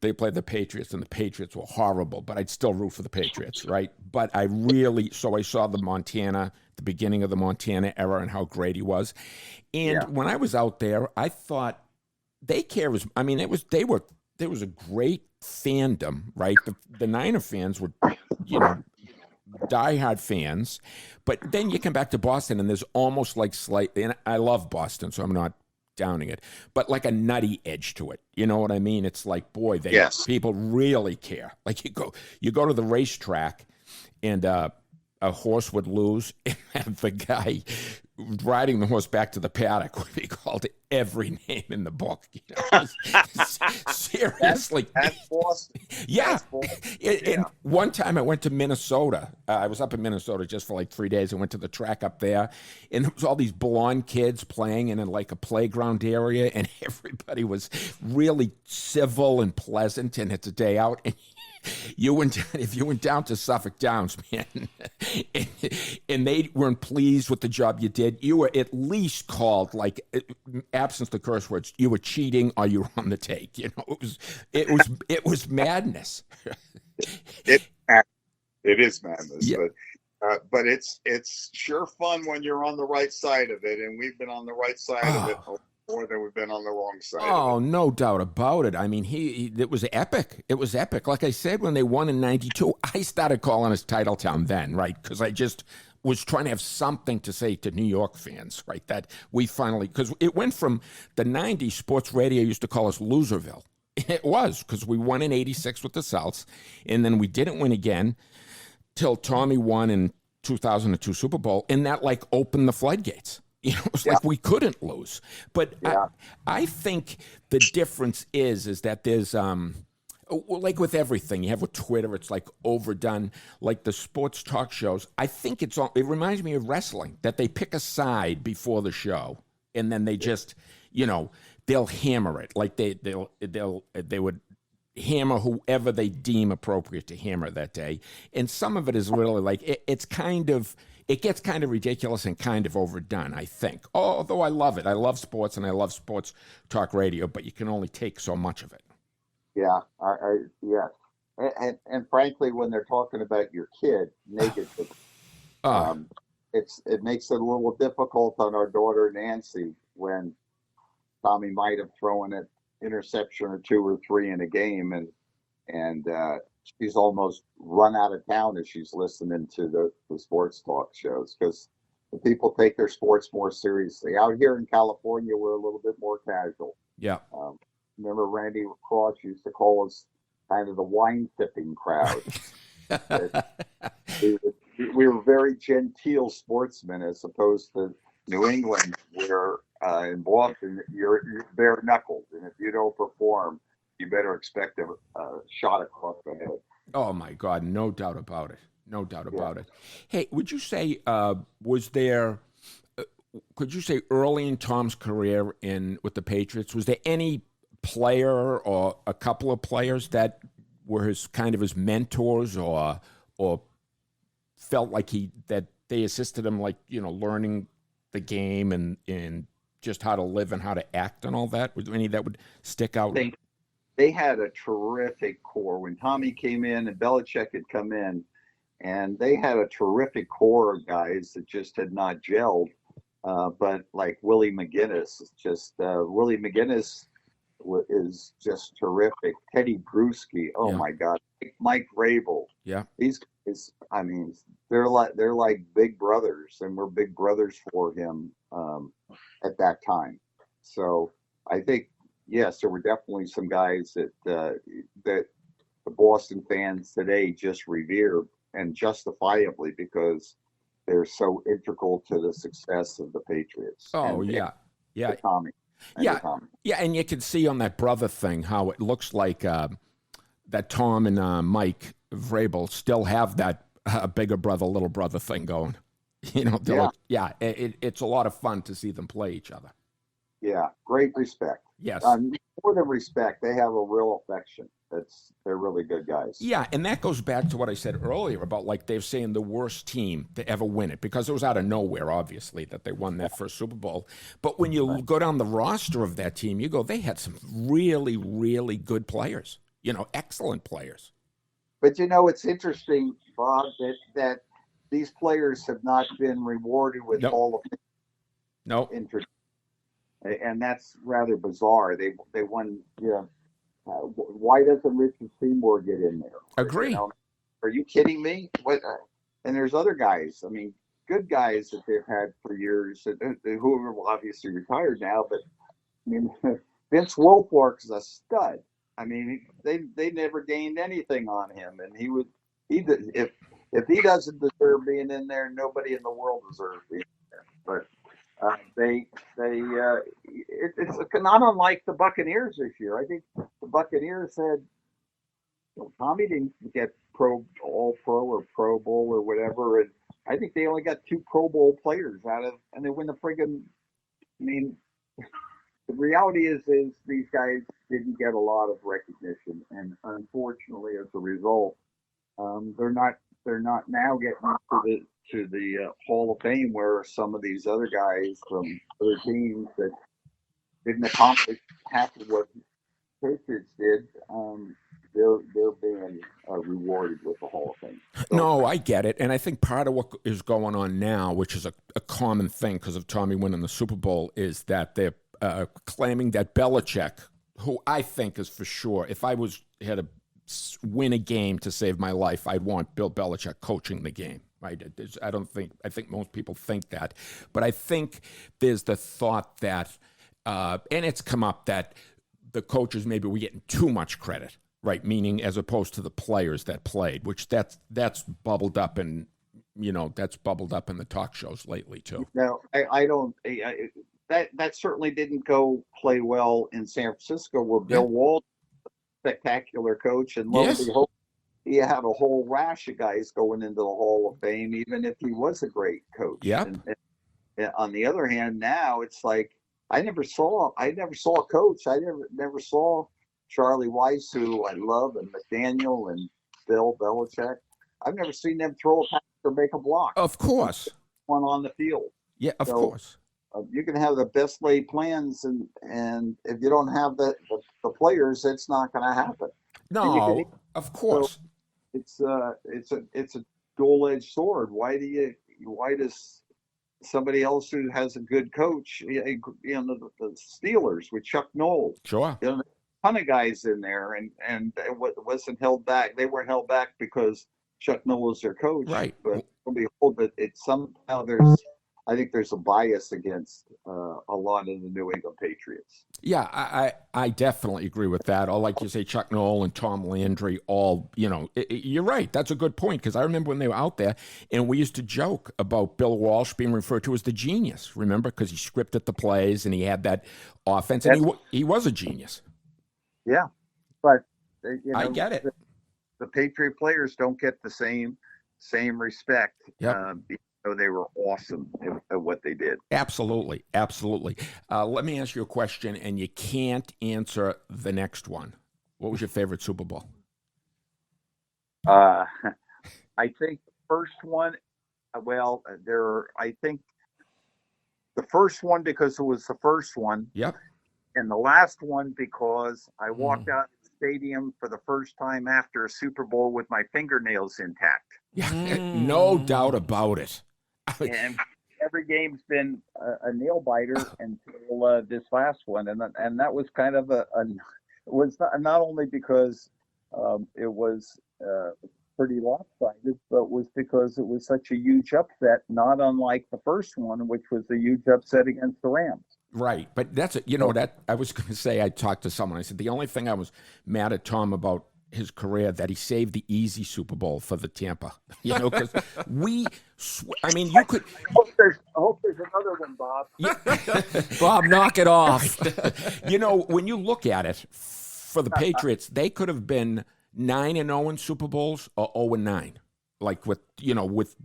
they played the Patriots, and the Patriots were horrible, but I'd still root for the Patriots, right? But I saw the beginning of the Montana era and how great he was. And when I was out there, I thought there was a great fandom, right? The Niner fans were, diehard fans, but then you come back to Boston and there's almost like slightly, and I love Boston, so I'm not downing it, but like a nutty edge to it. You know what I mean? It's like, boy, people really care. Like you go to the racetrack and a horse would lose, and the guy riding the horse back to the paddock would be called every name in the book. You know? Seriously. That's Boston. Yeah. That's Boston. And one time I went to Minnesota. I was up in Minnesota just for like 3 days. I went to the track up there, and there was all these blonde kids playing in like a playground area, and everybody was really civil and pleasant, and it's a day out. And if you went down to Suffolk Downs, man, and they weren't pleased with the job you did, you were at least called, like, absence the curse words, you were cheating or you were on the take. You know, it was madness. It is madness, yeah. But it's sure fun when you're on the right side of it, and we've been on the right side of it more than we've been on the wrong side. Oh, no doubt about it. I mean, it was epic. It was epic. Like I said, when they won in '92, I started calling us Titletown then, right? Because I just was trying to have something to say to New York fans, right? That we finally, because it went from the '90s, sports radio used to call us Loserville. It was, because we won in '86 with the Souths, and then we didn't win again till Tommy won in 2002 Super Bowl, and that like opened the floodgates. You know, it's like we couldn't lose. But I think the difference is that there's, like with everything, you have with Twitter, it's like overdone. Like the sports talk shows, I think it reminds me of wrestling, that they pick a side before the show, and then they just, you know, they'll hammer it. Like they would hammer whoever they deem appropriate to hammer that day. And some of it is really like, it gets kind of ridiculous and kind of overdone, I think. Although I love it. I love sports and I love sports talk radio, but you can only take so much of it. Yeah, yes. And frankly, when they're talking about your kid negatively, it makes it a little difficult on our daughter Nancy when Tommy might have thrown an interception or two or three in a game, and she's almost run out of town as she's listening to the sports talk shows, because the people take their sports more seriously. Out here in California, we're a little bit more casual. Yeah. Remember Randy Cross used to call us kind of the wine sipping crowd. we were very genteel sportsmen, as opposed to New England, where in Boston you're bare knuckled, and if you don't perform, you better expect a shot across the head. Oh, my God. No doubt about it. No doubt about it. Hey, would you say, could you say early in Tom's career with the Patriots, was there any player or a couple of players that were his mentors or felt like that they assisted him, like, you know, learning the game and just how to live and how to act and all that? Was there any that would stick out? They had a terrific core. When Tommy came in and Belichick had come in, and they had a terrific core of guys that just had not gelled. But like Willie McGinnis, Willie McGinnis is just terrific. Teddy Bruschi, my God, Mike Vrabel. Yeah, these guys. I mean, they're like big brothers, and we're big brothers for him at that time. So I think, yes, there were definitely some guys that the Boston fans today just revere, and justifiably, because they're so integral to the success of the Patriots. Oh, and Tommy. Yeah, and you can see on that brother thing how it looks like that Tom and Mike Vrabel still have that bigger brother, little brother thing going. You know, it's a lot of fun to see them play each other. Yeah, great respect. Yes. More than respect, they have a real affection. They're really good guys. Yeah, and that goes back to what I said earlier about, like, they're saying the worst team to ever win it, because it was out of nowhere, obviously, that they won that first Super Bowl. But when you go down the roster of that team, you go, they had some really, really good players. You know, excellent players. But, you know, it's interesting, Bob, that these players have not been rewarded with all of interest. And that's rather bizarre. They won, you know, why doesn't Richard Seymour get in there? Agree. You know, are you kidding me? What? and there's other guys. I mean, good guys that they've had for years, who are obviously retired now. But I mean, Vince Wilfork's a stud. I mean, they never gained anything on him, and if he doesn't deserve being in there, nobody in the world deserves being in there. But it's not unlike the Buccaneers this year. I think the Buccaneers had, Tommy didn't get All Pro or Pro Bowl or whatever, and I think they only got 2 Pro Bowl players and they win the friggin'. I mean, the reality is these guys didn't get a lot of recognition, and unfortunately, as a result, they're not now getting to the Hall of Fame where some of these other guys from other teams that didn't accomplish half of what Patriots did. They're being rewarded with the Hall of Fame. So, no, I get it. And I think part of what is going on now, which is a common thing because of Tommy winning the Super Bowl, is that they're claiming that Belichick, who I think is for sure, if I had to win a game to save my life, I'd want Bill Belichick coaching the game. Right? I think most people think that. But I think there's the thought that, and it's come up that the coaches maybe were getting too much credit. Right, meaning as opposed to the players that played, which that's bubbled up in the talk shows lately too. No, I don't. That certainly didn't go play well in San Francisco, where Bill Walsh, spectacular coach, and lo and behold, he had a whole rash of guys going into the Hall of Fame, even if he was a great coach. Yep. And on the other hand, now it's like I never saw a coach. I never saw Charlie Weiss, who I love, and McDaniel and Bill Belichick. I've never seen them throw a pass or make a block. Of course. One on the field. Yeah, of course. You can have the best laid plans, and if you don't have the players, it's not going to happen. No, of course. So it's a dual-edged sword. Why does somebody else who has a good coach, the Steelers with Chuck Noll, sure, ton of guys in there, and it wasn't held back. They weren't held back because Chuck Noll was their coach. Right. But behold, that it's somehow I think there's a bias against a lot of the New England Patriots. Yeah, I definitely agree with that. Or like you say, Chuck Noll and Tom Landry, all, you're right. That's a good point, because I remember when they were out there, and we used to joke about Bill Walsh being referred to as the genius, remember? Because he scripted the plays, and he had that offense, and he was a genius. Yeah, but I get it. The Patriot players don't get the same respect. Yep. They were awesome at what they did. Absolutely. Let me ask you a question, and you can't answer the next one. What was your favorite Super Bowl? I think first one. Well, I think the first one because it was the first one. Yep. And the last one because I walked out of the stadium for the first time after a Super Bowl with my fingernails intact. Yeah, no doubt about it. And every game's been a nail biter until this last one, and that was kind of it was not only because it was pretty lopsided, but was because it was such a huge upset, not unlike the first one, which was a huge upset against the Rams. Right, but that's it. That I was going to say. I talked to someone. I said the only thing I was mad at Tom about his career that he saved the easy Super Bowl for the Tampa. Because you could. I hope there's another one, Bob. Bob, knock it off. When you look at it, for the Patriots, they could have been 9-0 in Super Bowls or 0-9, like with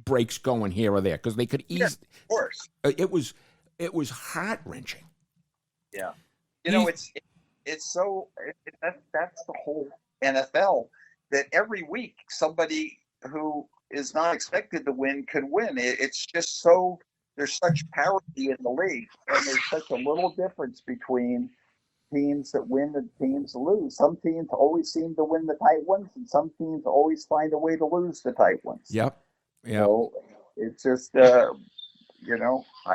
breaks going here or there, because they could easily. Yeah, of course. It was heart wrenching. Yeah, it's so that's the whole NFL, that every week somebody who is not expected to win can win. It's just so there's such parity in the league, and there's such a little difference between teams that win and teams that lose. Some teams always seem to win the tight ones, and some teams always find a way to lose the tight ones. Yep. So it's just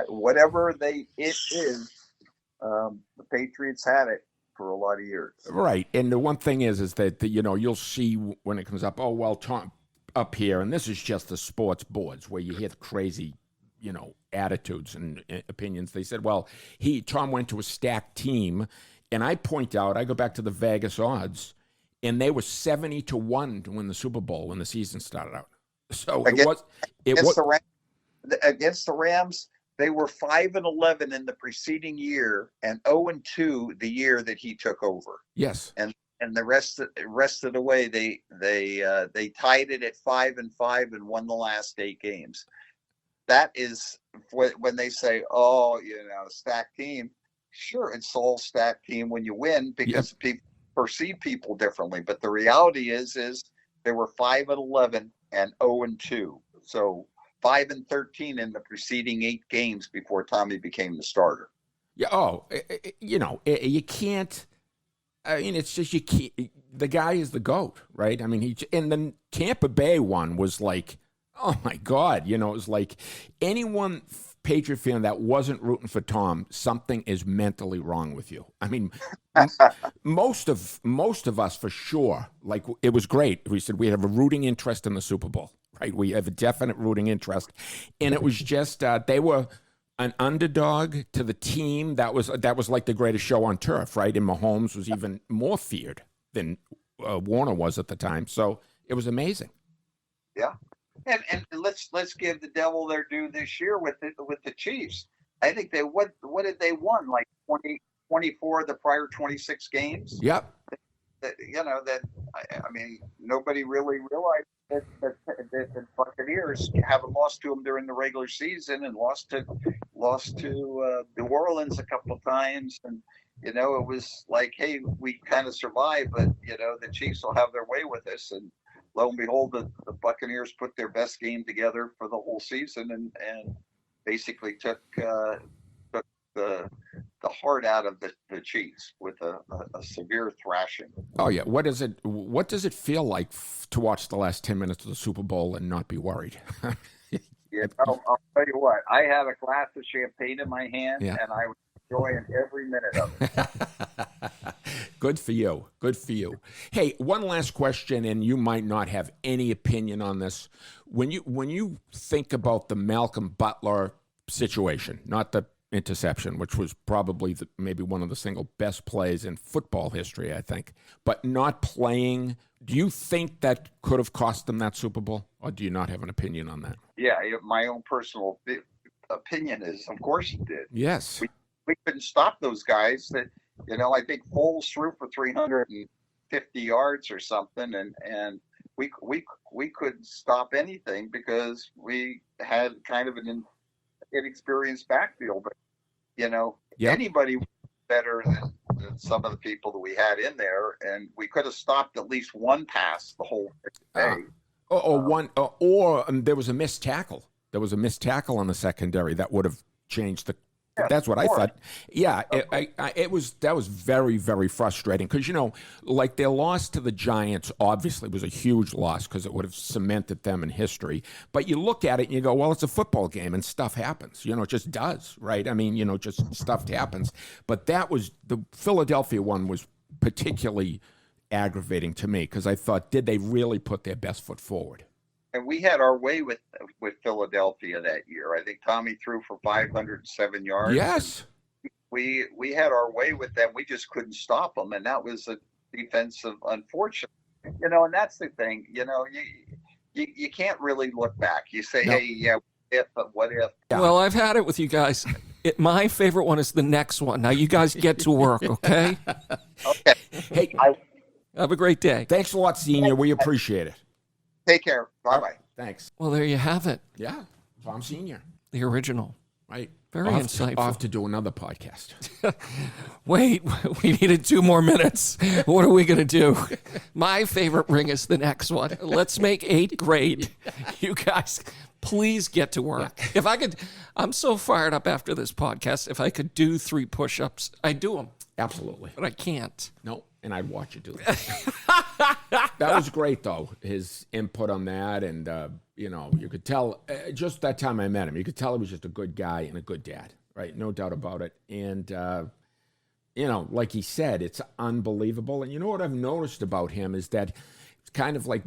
whatever it is, the Patriots had it for a lot of years. Right. And the one thing is that you'll see when it comes up, oh, well, Tom, up here, and this is just the sports boards where you hear the crazy, attitudes and opinions. They said, well, Tom went to a stacked team, and I point out, I go back to the Vegas odds, and they were 70-1 to win the Super Bowl when the season started out. So against the Rams, they were 5-11 in the preceding year and 0-2 the year that he took over. Yes, and the rest of the way they tied it at 5-5 and won the last 8 games. That is when they say, "Oh, stacked team." Sure, it's all stacked team when you win because people perceive people differently. But the reality is they were 5-11 and 0-2. So 5-13 in the preceding 8 games before Tommy became the starter. Yeah. Oh, you can't. I mean, it's just you can't. The guy is the GOAT, right? I mean, and the Tampa Bay one was like, oh my God, it was like anyone Patriot fan that wasn't rooting for Tom, something is mentally wrong with you. I mean, most of us for sure. Like, it was great. We said we have a rooting interest in the Super Bowl, right? We have a definite rooting interest, and it was just they were an underdog to the team that was like the greatest show on turf, right? And Mahomes was even more feared than Warner was at the time. So it was amazing. Yeah. And let's give the devil their due this year with the Chiefs. I think what did they won, like 24 of the prior 26 games? Yep. I mean, nobody really realized that the Buccaneers haven't lost to them during the regular season and lost to New Orleans a couple of times, and it was like, hey, we kind of survived, but the Chiefs will have their way with us, and lo and behold, the Buccaneers put their best game together for the whole season and basically took the heart out of the Chiefs with a severe thrashing. Oh yeah, what does it feel like to watch the last 10 minutes of the Super Bowl and not be worried? Yeah, I'll tell you what. I had a glass of champagne in my hand, and I was enjoying every minute of it. Good for you. Good for you. Hey, one last question, and you might not have any opinion on this. When you think about the Malcolm Butler situation, not the interception, which was probably maybe one of the single best plays in football history, I think, but not playing, do you think that could have cost them that Super Bowl, or do you not have an opinion on that? Yeah, my own personal opinion is, of course it did. Yes. We couldn't stop those guys. That I think Foles threw for 350 yards or something, and we couldn't stop anything because we had kind of an inexperienced backfield. But anybody better than some of the people that we had in there, and we could have stopped at least one pass the whole day. Or there was a missed tackle. There was a missed tackle on the secondary that would have changed the. Yeah, that's what I thought. Yeah, that was very, very frustrating because like their loss to the Giants obviously was a huge loss because it would have cemented them in history. But you look at it and you go, well, it's a football game and stuff happens. It just does, right? I mean, just stuff happens. But that was the Philadelphia one was particularly aggravating to me because I thought, did they really put their best foot forward? And we had our way with Philadelphia that year. I think Tommy threw for 507 yards. Yes. We had our way with them. We just couldn't stop them. And that was a defensive, unfortunate. And that's the thing. You can't really look back. You say, hey, yeah, what if? Yeah. Well, I've had it with you guys. My favorite one is the next one. Now you guys get to work, okay? Okay. Hey, have a great day. Thanks a lot, Senior. We appreciate it. Take care. Bye-bye. Thanks. Well, there you have it. Yeah, Tom Sr. The original. Right. Very insightful. Off to do another podcast. Wait, we needed 2 more minutes. What are we going to do? My favorite ring is the next one. Let's make 8th grade. You guys, please get to work. Yeah. If I could, I'm so fired up after this podcast. If I could do 3 push-ups, I'd do them. Absolutely. But I can't. No, and I'd watch you do that. That was great, though, his input on that. And, you could tell, just that time I met him, you could tell he was just a good guy and a good dad, right? No doubt about it. And, like he said, it's unbelievable. And you know what I've noticed about him is that it's kind of like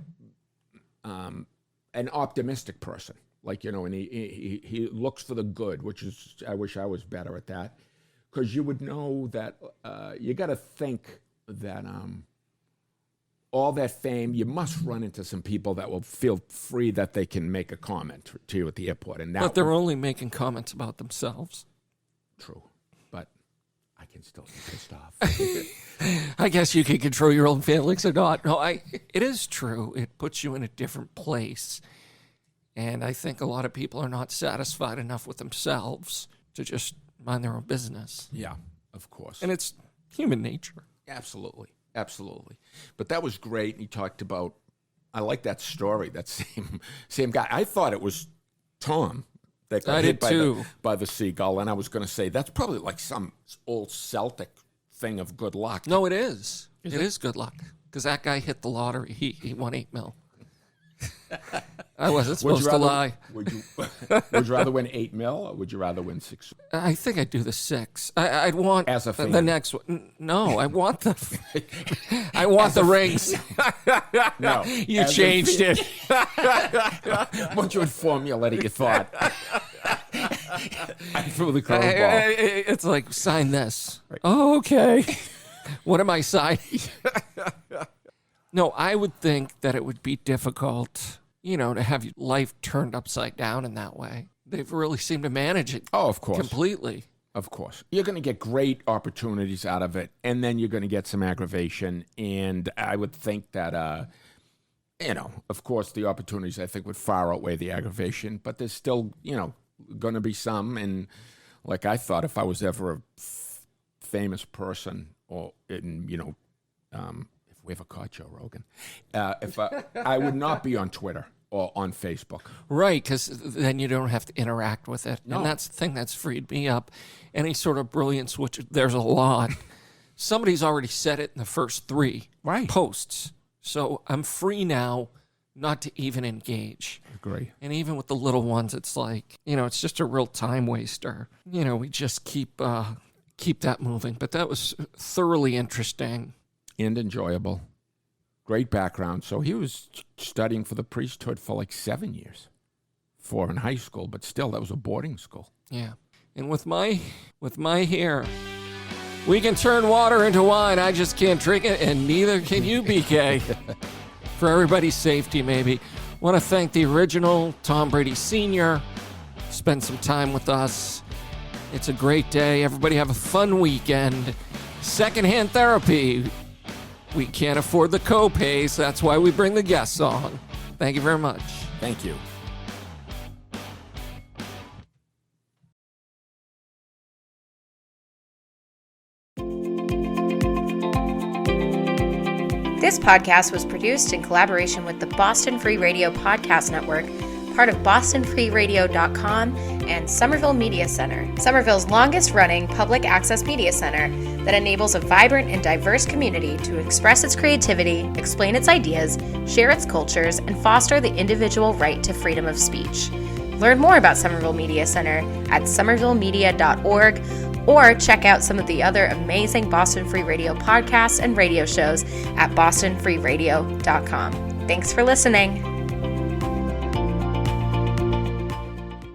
an optimistic person. Like, and he looks for the good, which is, I wish I was better at that. Because you would know that you got to think that all that fame, you must run into some people that will feel free that they can make a comment to you at the airport. But they're only making comments about themselves. True. But I can still get pissed off. I guess you can control your own feelings or not. No, it is true. It puts you in a different place. And I think a lot of people are not satisfied enough with themselves to just mind their own business. Yeah, of course. And it's human nature. Absolutely. But that was great. And he talked about, I like that story, that same guy. I thought it was Tom that got hit by the seagull. And I was going to say, that's probably like some old Celtic thing of good luck. No, it is. It is good luck. Because that guy hit the lottery. He won $8 million. I wasn't supposed to lie. Would you rather win $8 million or would you rather win $6 million? I think I'd do the 6. I'd want as a fan. The next one. No, I want the rings. No, you changed it. What you would formulate your thought. I threw the curveball. It's like, sign this. Right. Oh, okay. What am I signing? No, I would think that it would be difficult, to have your life turned upside down in that way. They've really seemed to manage it. Oh, of course. Completely. Of course. You're going to get great opportunities out of it, and then you're going to get some aggravation. And I would think that, of course, the opportunities, I think, would far outweigh the aggravation. But there's still, going to be some. And like I thought, if I was ever a famous person or, we ever caught Joe Rogan, if I would not be on Twitter or on Facebook. Right, because then you don't have to interact with it. No. And that's the thing that's freed me up. Any sort of brilliance, which there's a lot. Somebody's already said it in the first 3 posts. So I'm free now not to even engage. Agree. And even with the little ones, it's like, it's just a real time waster. We just keep that moving. But that was thoroughly interesting. And enjoyable. Great background. So he was studying for the priesthood for like 7 years. 4 in high school, but still, that was a boarding school. Yeah. And with my hair, we can turn water into wine. I just can't drink it, and neither can you, BK. For everybody's safety, maybe. Want to thank the original Tom Brady Sr. Spend some time with us. It's a great day. Everybody have a fun weekend. Secondhand therapy. We can't afford the co-pays. That's why we bring the guests on. Thank you very much. Thank you. This podcast was produced in collaboration with the Boston Free Radio Podcast Network, part of bostonfreeradio.com and Somerville Media Center, Somerville's longest-running public access media center that enables a vibrant and diverse community to express its creativity, explain its ideas, share its cultures, and foster the individual right to freedom of speech. Learn more about Somerville Media Center at somervillemedia.org or check out some of the other amazing Boston Free Radio podcasts and radio shows at bostonfreeradio.com. Thanks for listening.